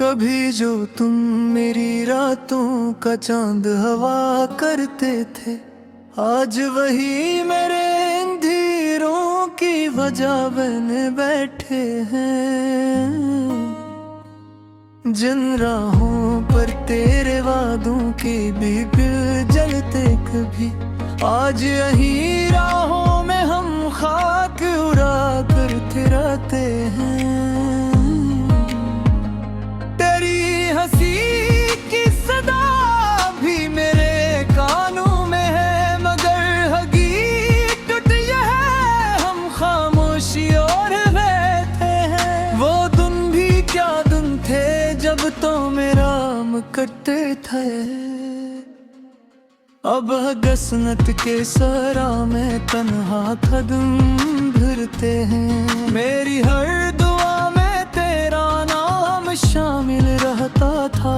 कभी जो तुम मेरी रातों का चांद हवा करते थे, आज वही मेरे अंधेरों की वजह बन बैठे हैं। जिन राहों पर तेरे वादों के भी दिल जलते कभी, आज यही राहों में हम खाक उड़ा कर फिराते हैं। तेरी हंसी की सदा भी मेरे कानों में है, मगर हकीकत यह है हम खामोशी और बैठे हैं। वो दिन भी क्या दिन थे जब तो मेरा हम करते थे। अब गसनत के सरा में तन्हा कदम भरते हैं। मेरी हर दुआ में तेरा नाम शामिल रहता था।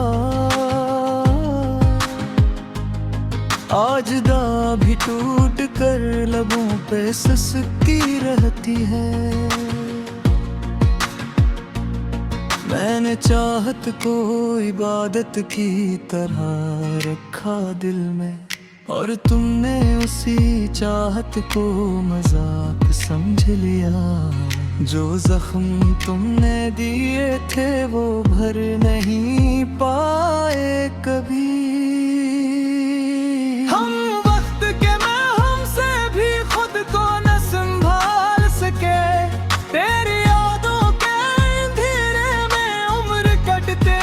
आज दा भी टूट कर लबों पे सिसकी रहती है। मैंने चाहत को इबादत की तरह रखा दिल में, और तुमने उसी चाहत को मजाक समझ लिया। जो जख्म तुमने दिए थे वो भर नहीं पाए कभी। हम वक्त के महम से भी खुद को न संभाल सके, तेरी यादों के अंधेरे में उम्र कटते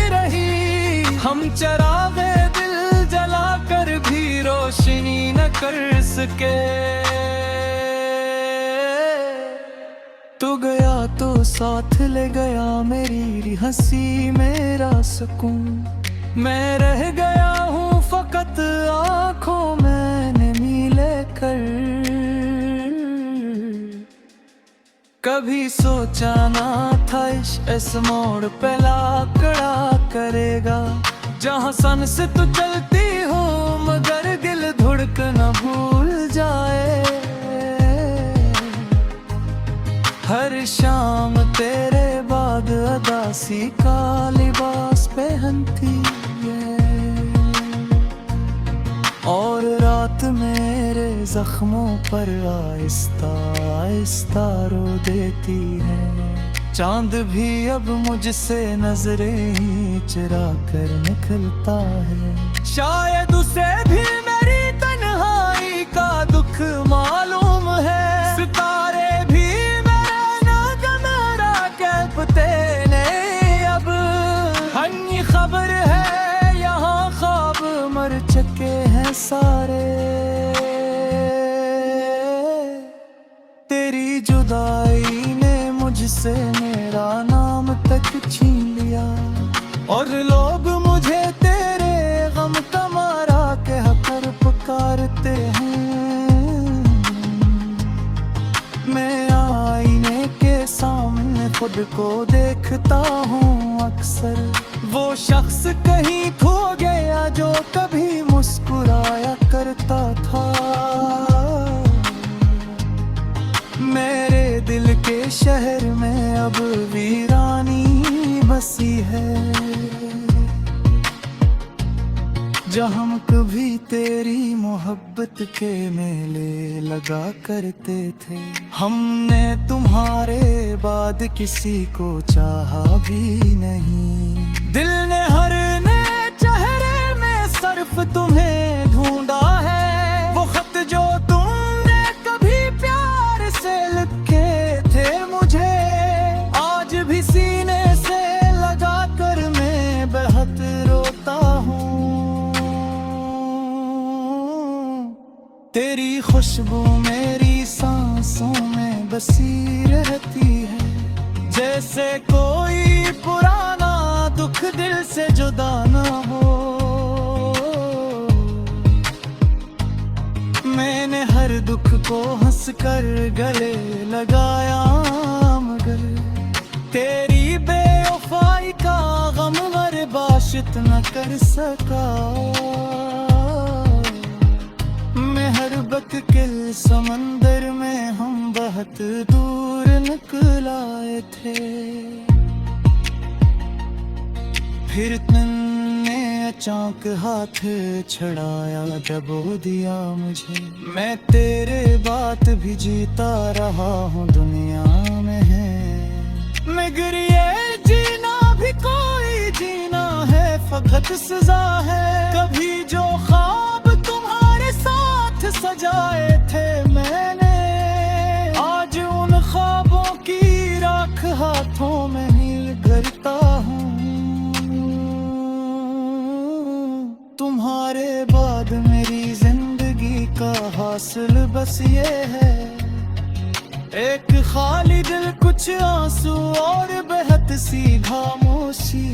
रही। हम चरागे दिल जला कर भी रोशनी न कर सके। तू गया तो साथ ले गया मेरी हंसी मेरा सुकून। मैं रह गया हूँ फकत आँखों में नमी लेकर। कभी सोचा ना था इश्क इस मोड़ पे लाकड़ा करेगा, जहाँ सन से तू चलती हो मगर दिल धड़कना भूल जाए। हर शाम तेरे बाद अदासी का लिबास पहनती है, और रात मेरे जख्मों पर आहिस्ता आहिस्ता रो देती है। चांद भी अब मुझसे नजरें ही चुरा कर निकलता है। शायद उसे भी मेरी तन्हाई का दुख मालूम है। सितारे भी मेरा नागमारा कहते ने अब। हनी खबर है यहाँ ख्वाब मर चुके हैं सारे। तेरी जुदाई ने मुझसे मेरा नाम तक छीन लिया, और लोग मुझे तेरे गम का मारा कहकर पुकारते हैं। मैं आईने के सामने खुद को देखता हूँ अक्सर। वो शख्स कहीं खो गया जो कभी मुस्कुराया करता था। मेरे दिल के शहर में अब वीरानी बसी है, जहाँ कभी तेरी मोहब्बत के मेले लगा करते थे। हमने तुम्हारे बाद किसी को चाहा भी नहीं। दिल ने हर नए चेहरे में सिर्फ तुम्हें ढूंढा है। वो खत जो तुमने कभी प्यार से लिखे थे मुझे, आज भी सीने से लगा कर मैं बेहद रोता हूँ। तेरी खुशबू मेरी सांसों में बसी रहती है, जैसे कोई पुराना दुख दिल से जुदा ना हो। मैंने हर दुख को हंसकर गले लगाया, मगर तेरी बेवफाई का गम बर्दाश्त न कर सका। मेहरबत के समंदर में हम बहुत दूर निकल आए थे। फिर तुमने अचानक हाथ छड़ाया, दबो दिया मुझे। मैं तेरे बात भी जीता रहा हूँ दुनिया में है। मगर ये जीना भी कोई जीना है, फकत सजा है। कभी जो ख्वाब तुम्हारे साथ सजाए थे मैंने, आज उन ख्वाबों की राख हाथों में हील करता हूँ। तुम्हारे बाद मेरी जिंदगी का हासिल बस ये है, एक खाली दिल, कुछ आंसू और बेहद सी खामोशी।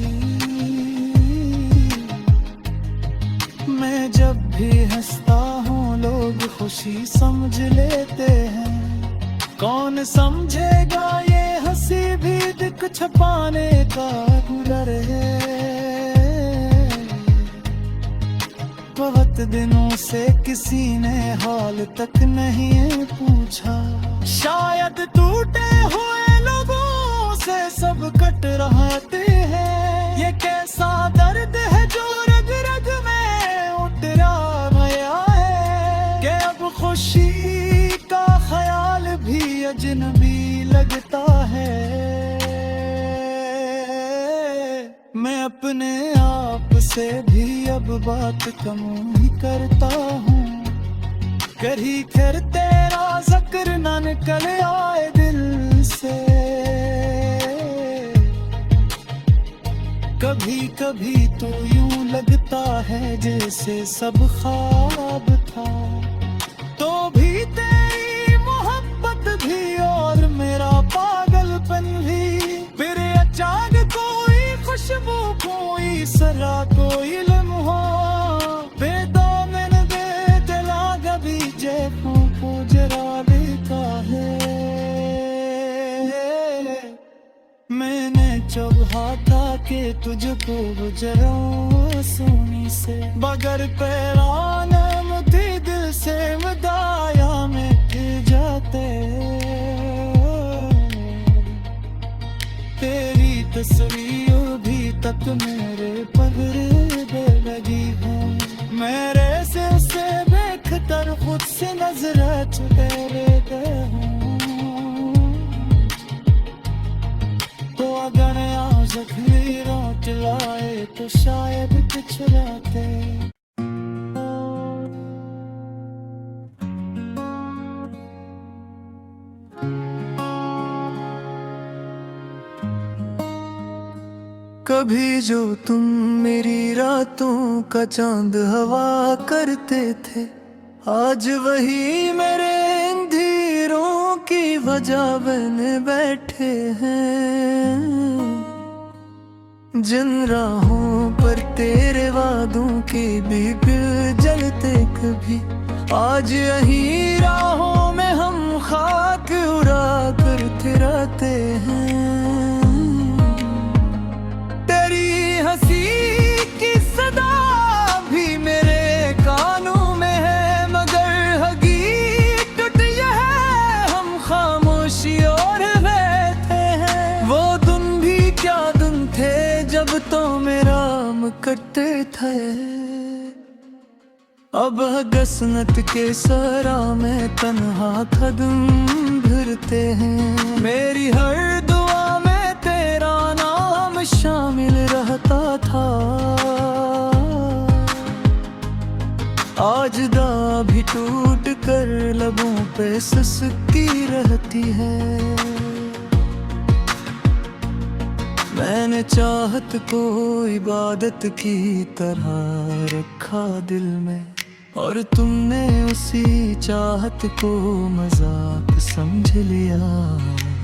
मैं जब भी हंसता हूँ लोग खुशी समझ लेते हैं। कौन समझेगा ये हंसी भी दिख छुपाने का हुनर है। बहुत दिनों से किसी ने हाल तक नहीं पूछा, शायद टूटे हुए लोगों से सब कट रहते हैं। ये कैसा दर्द है जो रग रग में उतरा गया है, कि अब खुशी का ख्याल भी अजनबी लगता है। मैं अपने आप से भी अब बात कम ही करता हूँ, कहीं फिर तेरा जिक्र न निकल आए दिल से। कभी कभी तो यूं लगता है जैसे सब ख्वाब था, तो भी तेरी मोहब्बत भी और मेरा पागलपन भी। फिर अचानक कोई खुशबू, कोई सरा, कोई लम्हा बेदामन दे दिला गबी जेबों को जरा देता है। मैंने चाहा था कि तुझको गुजराऊं सोनी से, बगर पैराना मुझे दिल से मदाया मिट जाते। तेरी तस्वीर भी तक मेरे पगड़े पे लगी है, मेरे से उसे देखकर खुद से नजर चुके रहते हूँ। तो अगर यहाँ जख्मी रोट लाए तो शायद कुछ रहते। कभी जो तुम मेरी रातों का चांद हवा करते थे, आज वही मेरे अंधेरों की वजह बन बैठे हैं। जिन राहों पर तेरे वादों के बिग जलते कभी, आज यही राहों में हम खाक उड़ा करते रहते हैं। हंसी की सदा भी मेरे कानों में है, मगर हकीकत यह है हम खामोशी और रहते हैं। वो दिन भी क्या दिन थे जब तो मेरा हम करते थे। अब गसनत के सरा में तन्हा कदम भरते हैं। मेरी हर दुआ में तेरा नाम शामिल रहता था, आज दा भी टूट कर लबों पे सिसकी रहती है। मैंने चाहत को इबादत की तरह रखा दिल में, और तुमने उसी चाहत को मजाक समझ लिया।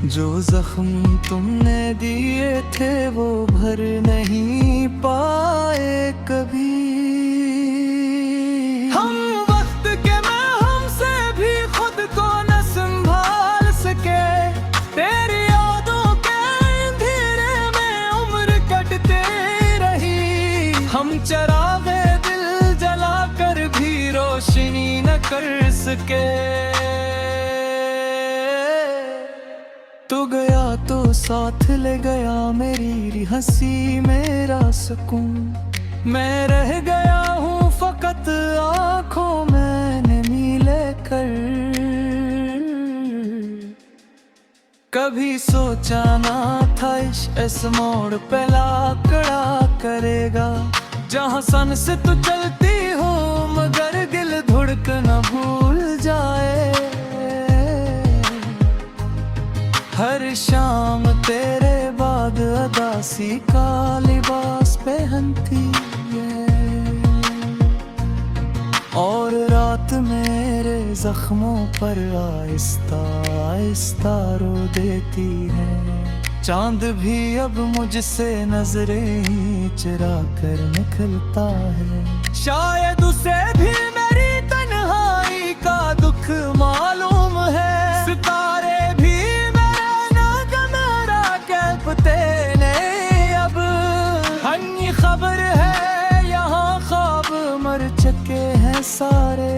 जो जख्म तुमने दिए थे वो भर नहीं पाए कभी। हम वक्त के में हमसे भी खुद को न संभाल सके, तेरी यादों के अंधेरे में उम्र कटते रही। हम चरागे दिल जला कर भी रोशनी न कर सके। तो गया तो साथ ले गया मेरी हंसी मेरा सुकून। मैं रह गया हूँ फकत आँखों में नमी लेकर। कभी सोचा ना था इश्क इस मोड़ पे लाकड़ा करेगा, जहाँ सन से तू चलती हो मगर दिल धड़कना भूल जाए। हर शाम तेरे बाद अदासी का लिबास पहनती है, और रात मेरे जख्मों पर आहिस्ता आहिस्ता रो देती है। चांद भी अब मुझसे नजरें ही चुरा कर निकलता है। शायद उसे भी मेरी तन्हाई का दुख मालूम है। सितारे भी मेरा नागमरा कहते नहीं अब। हनी खबर है यहाँ ख्वाब मर चुके हैं सारे।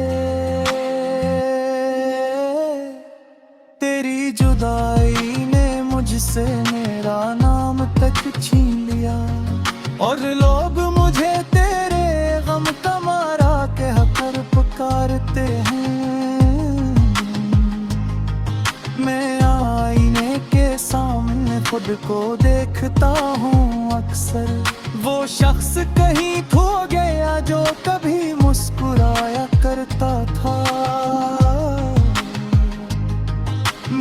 तेरी जुदाई ने मुझसे मेरा नाम तक छीन लिया, और लोग मुझे तेरे गम का मारा कहकर पुकारते हैं। मैं आईने के सामने खुद को देखता हूँ अक्सर। वो शख्स कहीं खो गया जो कभी मुस्कुराया करता था।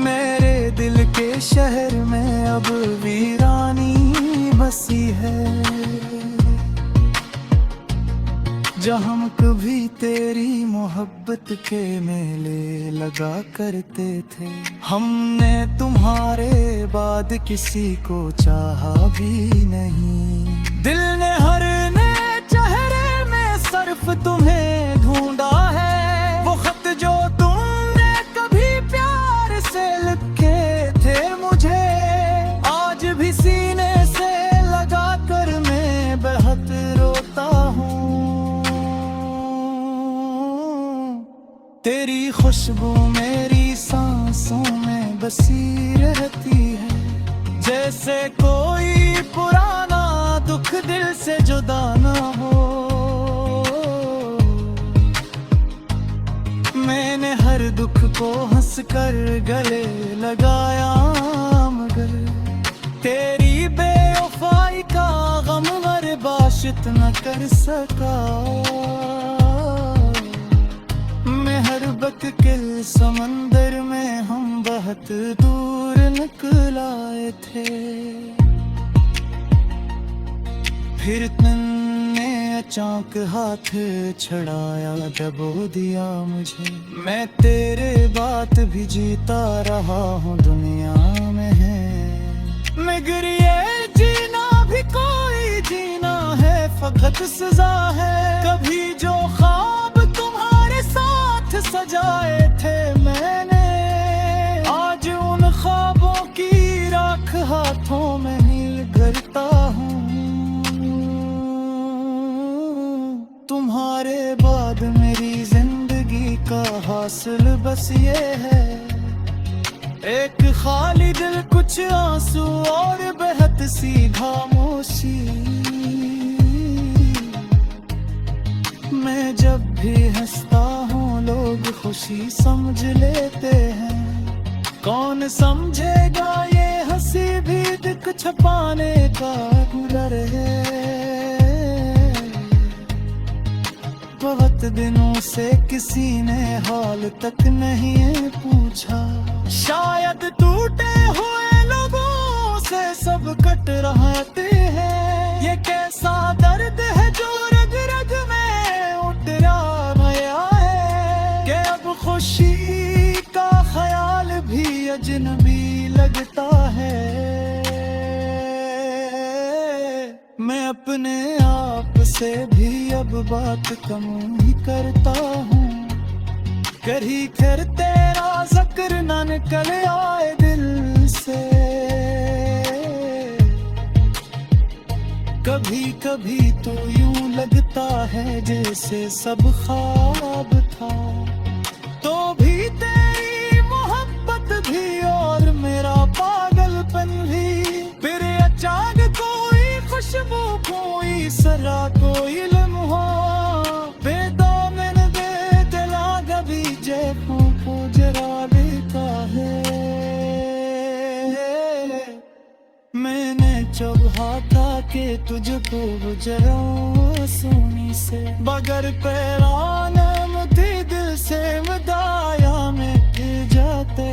मेरे दिल के शहर में अब वीरानी बसी है, जहाँ हम कभी तेरी मोहब्बत के मेले लगा करते थे। हमने तुम्हारे बाद किसी को चाहा भी नहीं। दिल ने हर नए चेहरे में सिर्फ तुम्हें ढूंढा है। वो खत जो तुमने कभी प्यार से लिखे थे मुझे, आज भी सीने से लगा कर मैं बेहद रोता हूँ। तेरी खुशबू मेरी सांसों में बसी रहती है, जैसे कोई पुराना दुख दिल से जुदा न हो। मैंने हर दुख को हंसकर गले लगाया, मगर तेरी बेवफाई का गम बर्दाश्त न कर सका। मेहरबत के समंदर में हम बहुत दूर निकल आए थे, फिर तुमने अचानक हाथ छड़ाया, दबो दिया मुझे। मैं तेरे बात भी जीता रहा हूँ दुनिया में है, मगर ये जीना भी कोई जीना है, फकत सजा है। कभी जो ख्वाब तुम्हारे साथ सजाए थे मैंने, आज उन ख्वाबों की राख हाथों में ही करता हूँ। तुम्हारे बाद मेरी जिंदगी का हासिल बस ये है, एक खाली दिल, कुछ आंसू और बेहद सी खामोशी। मैं जब भी हंसता हूँ लोग खुशी समझ लेते हैं, कौन समझेगा ये हंसी भी दिख छपाने का हुनर है। बहुत दिनों से किसी ने हाल तक नहीं पूछा, शायद टूटे हुए लोगों से सब कट रहते हैं। ये कैसा दर्द है जो रग रग में उठ गया है, कि अब खुशी का ख्याल भी अजनबी लगता है। मैं अपने आप से भी अब बात कम ही करता हूँ, कहीं फिर तेरा जिक्र न निकल आए दिल से। कभी कभी तो यूं लगता है जैसे सब ख्वाब था, तो भी तेरी मोहब्बत भी और मेरा पागल तीसरा कोई लम्हा बेदामन बेदला गभी जैफों को जरा देता है। मैंने चाहा था कि तुझको गुजराऊं सोनी से, बगर पैरानम थी दिल से मदाया मिट जाते।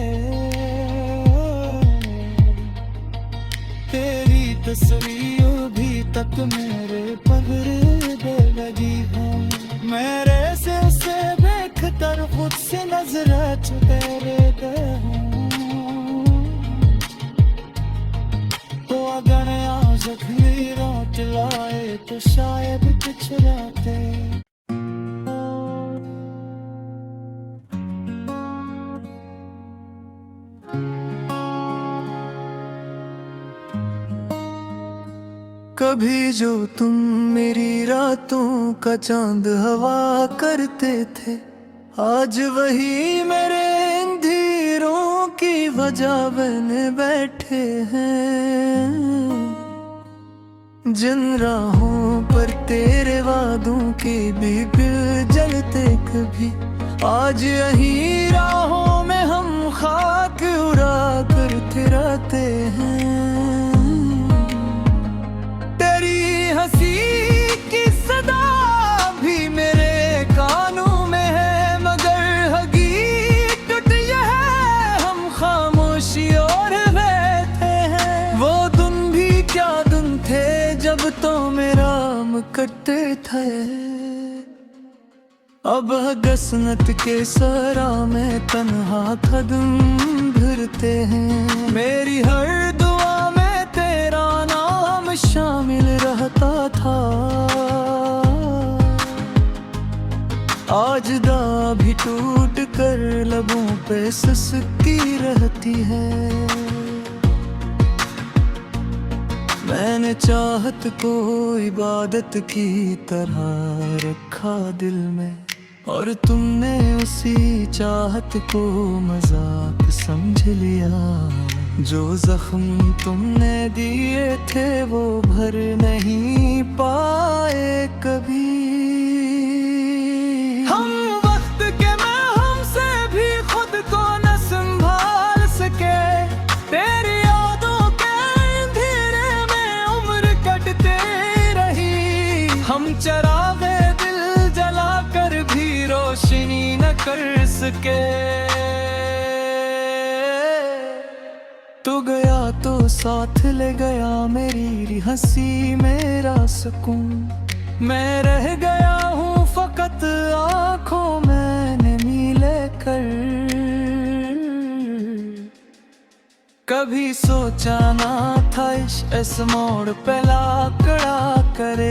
तेरी तस्वीर भी तक मेरे पगड़े दे लगी है, मेरे से उसे बेखतर खुद से नजर छुपे रहते हूँ। तो अगर यहाँ जख्मी रात लाए तो शायद पिछड़ाते। कभी जो तुम मेरी रातों का चांद हवा करते थे, आज वही मेरे अंधेरों की वजह बन बैठे हैं। जिन राहों पर तेरे वादों के भी दिल जलते कभी, आज यही राहों में हम खाक उड़ा करते रहते हैं। हंसी की सदा भी मेरे कानों में है, मगर हकीकत यह है हम खामोशी और बैठे हैं। वो दिन भी क्या दिन थे जब तो मेरा मुकट्टे थे, अब गसनत के सरा में तन्हा कदम भरते हैं। मेरी हर दुआ में तेरा नाम शामिल रहता था, आज दा भी टूट कर लबों पे सिसकी रहती है। मैंने चाहत को इबादत की तरह रखा दिल में, और तुमने उसी चाहत को मजाक समझ लिया। जो जख्म तुमने दिए थे वो भर नहीं पाए कभी। हम वक्त के में हमसे भी खुद को न संभाल सके, तेरी यादों के अंधेरे में उम्र कटते रही। हम चरागे दिल जला कर भी रोशनी न कर सके। तू गया तो साथ ले गया मेरी हंसी मेरा सुकून, मैं रह गया हूँ फकत आँखों मैंने मिले कर। कभी सोचा ना था इस मोड़ पे लाकड़ा करे।